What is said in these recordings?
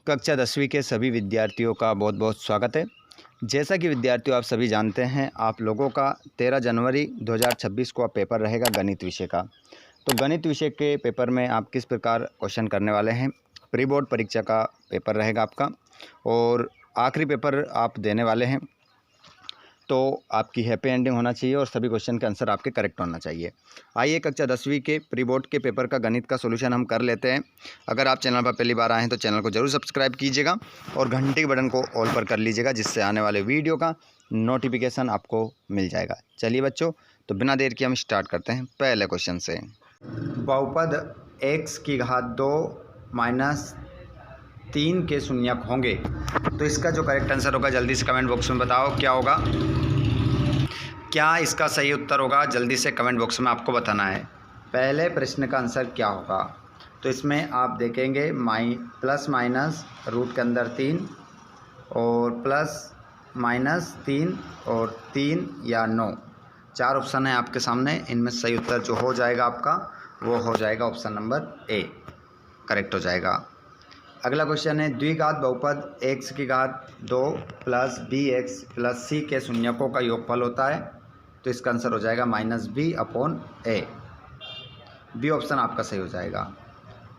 कक्षा 10वीं के सभी विद्यार्थियों का बहुत बहुत स्वागत है। जैसा कि विद्यार्थियों आप सभी जानते हैं, आप लोगों का 13 जनवरी 2026 को पेपर रहेगा गणित विषय का। तो गणित विषय के पेपर में आप किस प्रकार क्वेश्चन करने वाले हैं, प्री बोर्ड परीक्षा का पेपर रहेगा आपका और आखिरी पेपर आप देने वाले हैं। तो आपकी हैप्पी एंडिंग होना चाहिए और सभी क्वेश्चन के आंसर आपके करेक्ट होना चाहिए। आइए कक्षा 10वीं के प्री बोर्ड के पेपर का गणित का सॉल्यूशन हम कर लेते हैं। अगर आप चैनल पर पहली बार आए हैं तो चैनल को जरूर सब्सक्राइब कीजिएगा और घंटी के बटन को ऑल पर कर लीजिएगा, जिससे आने वाले वीडियो का नोटिफिकेशन आपको मिल जाएगा। चलिए बच्चों, तो बिना देर के हम स्टार्ट करते हैं पहले क्वेश्चन से। बहुपद x की घात 2 माइनस 3 के शून्यक होंगे। तो इसका जो करेक्ट आंसर होगा जल्दी से कमेंट बॉक्स में बताओ क्या होगा, क्या इसका सही उत्तर होगा, जल्दी से कमेंट बॉक्स में आपको बताना है। पहले प्रश्न का आंसर क्या होगा, तो इसमें आप देखेंगे प्लस माइनस रूट के अंदर 3 और प्लस माइनस 3 और 3 या 9, 4 ऑप्शन है आपके सामने। इनमें सही उत्तर जो हो जाएगा आपका वो हो जाएगा ऑप्शन नंबर ए, करेक्ट हो जाएगा। अगला क्वेश्चन है द्विघात बहुपद x की घात 2 प्लस bx प्लस c के शून्यकों का योगफल होता है। तो इसका आंसर हो जाएगा -b/a, बी ऑप्शन आपका सही हो जाएगा।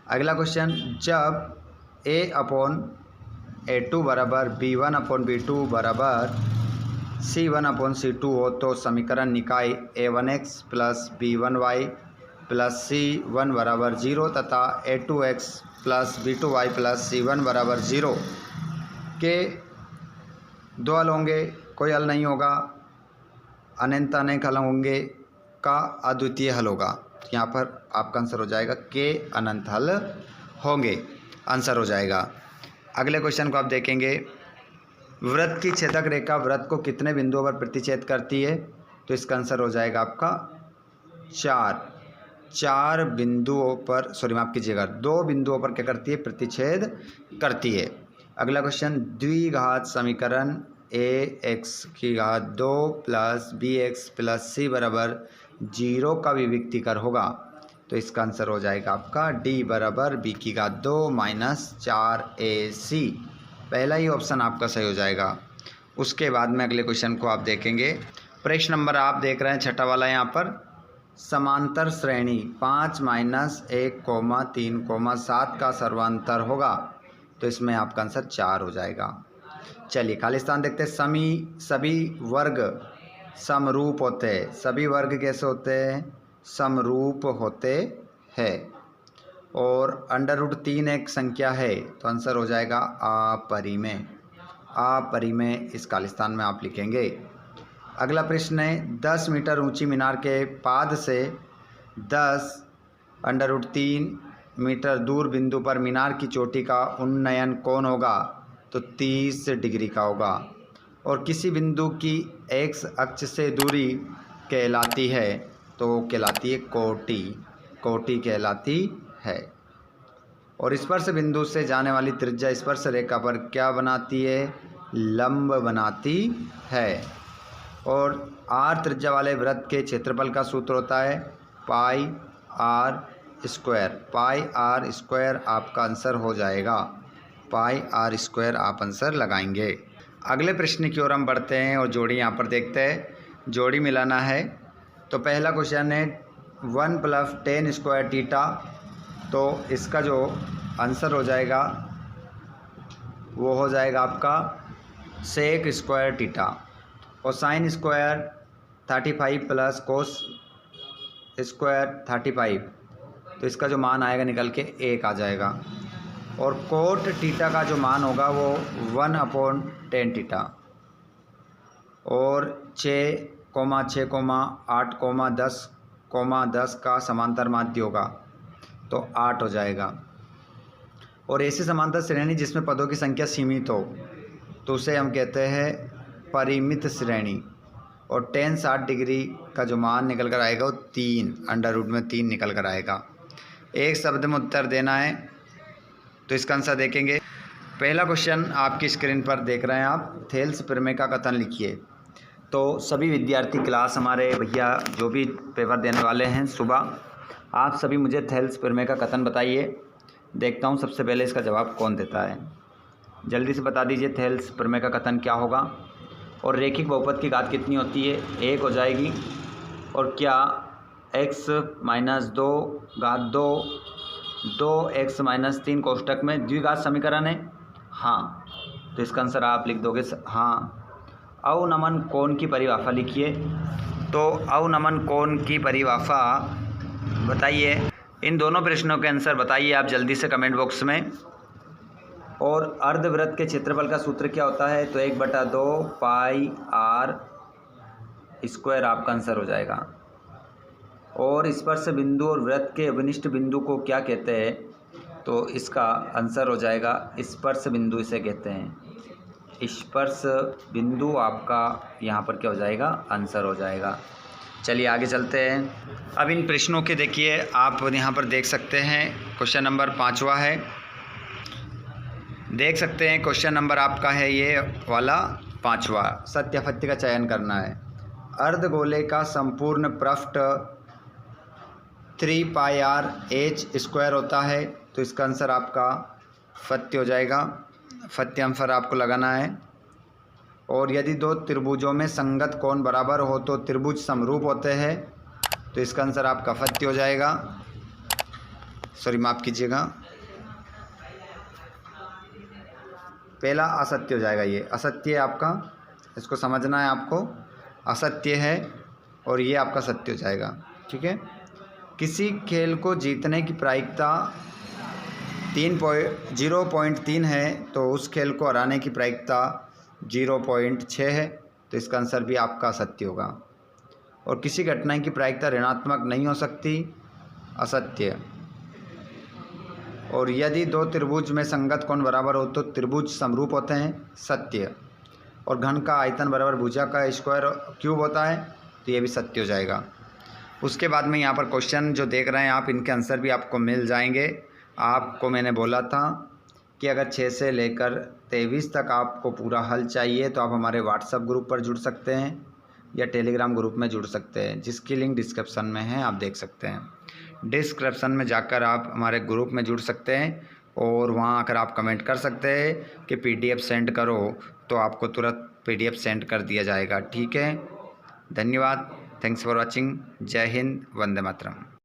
अगला क्वेश्चन, जब a/a2 बराबर b1/b2 बराबर c1/c2 हो तो समीकरण निकाय a1x plus b1y plus c1 बराबर 0 तथा a2x plus b2y plus c1 बराबर 0 के दो हल होंगे, कोई हल नहीं होगा, अनंत अनेक हल होंगे का अद्वितीय हल होगा। यहाँ पर आपका आंसर हो जाएगा के अनंत हल होंगे, आंसर हो जाएगा। अगले क्वेश्चन को आप देखेंगे, वृत्त की छेदक रेखा वृत्त को कितने बिंदुओं पर प्रतिच्छेद करती है। तो इसका आंसर हो जाएगा आपका 4 बिंदुओं पर, माफ़ कीजिएगा 2 बिंदुओं पर क्या करती है, प्रतिच्छेद करती है। अगला क्वेश्चन, द्विघात समीकरण ax की घात 2 प्लस bx प्लस c बराबर 0 का विविक्तिकर होगा। तो इसका आंसर हो जाएगा आपका d बराबर b की घात 2 माइनस 4ac, पहला ही ऑप्शन आपका सही हो जाएगा। उसके बाद में अगले क्वेश्चन को आप देखेंगे, प्रश्न नंबर आप देख रहे हैं छठा वाला, यहाँ पर समांतर श्रेणी 5 माइनस 1 3 7 का सर्वांतर होगा। तो इसमें आपका आंसर 4 हो जाएगा। चलिए खाली स्थान देखते हैं। सभी वर्ग समरूप होते हैं। सभी वर्ग कैसे होते हैं, समरूप होते हैं। और √3 एक संख्या है, तो आंसर हो जाएगा अपरिमेय। अपरिमेय इस खालिस्तान में आप लिखेंगे। अगला प्रश्न है, 10 मीटर ऊंची मीनार के पाद से 10 √3 मीटर दूर बिंदु पर मीनार की चोटी का उन्नयन कोण होगा। तो 30 डिग्री का होगा। और किसी बिंदु की x अक्ष से दूरी कहलाती है, तो कहलाती है कोटि, कोटि कहलाती है। और स्पर्श बिंदु से जाने वाली त्रिज्या स्पर्श रेखा पर क्या बनाती है, लंब बनाती है। और r त्रिज्या वाले वृत्त के क्षेत्रफल का सूत्र होता है पाई r स्क्वायर आपका आंसर हो जाएगा। पाई r स्क्वायर आप आंसर लगाएंगे। अगले प्रश्न की ओर हम बढ़ते हैं और जोड़ी यहाँ पर देखते हैं, जोड़ी मिलाना है। तो पहला क्वेश्चन है 1 + tan स्क्वायर थीटा। तो इसका जो आंसर हो जाएगा वो हो जाएगा आपका सेक स्क्वायर थीटा। और sine square 35 plus cos square 35, तो इसका जो मान आएगा निकल के 1 आ जाएगा। और कोट थीटा का जो मान होगा वो 1/tan थीटा। और 6, 6, 8, 10 का समांतर माध्य होगा, तो 8 हो जाएगा। और ऐसी समांतर श्रेणी जिसमें पदों की संख्या सीमित हो, तो उसे हम कहते हैं परिमित श्रेणी। और tan 60 डिग्री का जो मान निकल कर आएगा वो 3 √3 निकल कर आएगा। एक शब्द में उत्तर देना है, तो इसका आंसर देखेंगे। पहला क्वेश्चन आपकी स्क्रीन पर देख रहे हैं आप, थेल्स प्रमेय का कथन लिखिए। तो सभी विद्यार्थी क्लास हमारे भैया जो भी पेपर देने वाले हैं सुबह, आप सभी मुझे थेल्स प्रमेय का कथन बताइए। देखता हूँ सबसे पहले इसका जवाब कौन देता है। जल्दी से बता दीजिए थेल्स प्रमेय का कथन क्या होगा। और रेखिक बहुपद की घात कितनी होती है? 1 हो जाएगी। और क्या x माइनस 2 घात 2x माइनस 3 कोष्टक में द्विघात समीकरण है? हाँ, तो इसका आंसर आप लिख दोगे हाँ। अवनमन कोण की परिभाषा लिखिए। तो अवनमन कोण की परिभाषा बताइए। इन दोनों प्रश्नों के आंसर बताइए आप जल्दी से कमेंट बॉक्स में। और अर्धवृत्त के क्षेत्रफल का सूत्र क्या होता है? तो 1/2 पाई r स्क्वायर आपका आंसर हो जाएगा। और स्पर्श बिंदु और वृत्त के अभिनिष्ट बिंदु को क्या कहते हैं? तो इसका आंसर हो जाएगा स्पर्श बिंदु इसे कहते हैं। स्पर्श बिंदु आपका यहाँ पर क्या हो जाएगा? आंसर हो जाएगा। चलिए आगे चलते हैं। अब इन प्रश्नों के देखिए आप यहाँ पर देख सकते हैं। क्वेश्चन नंबर 5वां है, देख सकते हैं। क्वेश्चन नंबर आपका है ये वाला 5वां। सत्य असत्य का चयन करना है। अर्धगोले का संपूर्ण पृष्ठ 3 पाई r h स्क्वायर होता है, तो इसका आंसर आपका सत्य हो जाएगा। सत्य आंसर आपको लगाना है। और यदि दो त्रिभुजों में संगत कोण बराबर हो तो त्रिभुज समरूप होते हैं, तो इसका आंसर आपका सत्य हो जाएगा। सॉरी माफ़ कीजिएगा, पहला असत्य हो जाएगा। ये असत्य है आपका, इसको समझना है आपको। असत्य है और ये आपका सत्य हो जाएगा। ठीक है। किसी खेल को जीतने की प्रायिकता 0.3 है, तो उस खेल को हराने की प्रायिकता 0.6 है, तो इसका आंसर भी आपका सत्य होगा। और किसी घटना की प्रायिकता ऋणात्मक नहीं हो सकती, असत्य। और यदि दो त्रिभुज में संगत कोण बराबर हो तो त्रिभुज समरूप होते हैं, सत्य। और घन का आयतन बराबर भुजा का स्क्वायर क्यूब होता है, तो ये भी सत्य हो जाएगा। उसके बाद में यहाँ पर क्वेश्चन जो देख रहे हैं आप, इनके आंसर भी आपको मिल जाएंगे। आपको मैंने बोला था कि अगर 6 से लेकर 23 तक आपको पूरा हल चाहिए तो आप हमारे व्हाट्सएप ग्रुप पर जुड़ सकते हैं या टेलीग्राम ग्रुप में जुड़ सकते हैं, जिसकी लिंक डिस्क्रिप्शन में है, आप देख सकते हैं। डिस्क्रिप्शन में जाकर आप हमारे ग्रुप में जुड़ सकते हैं और वहाँ आकर आप कमेंट कर सकते हैं कि PDF सेंड करो, तो आपको तुरंत PDF सेंड कर दिया जाएगा। ठीक है, धन्यवाद। Thanks for watching. जय हिंद, वंदे मातरम।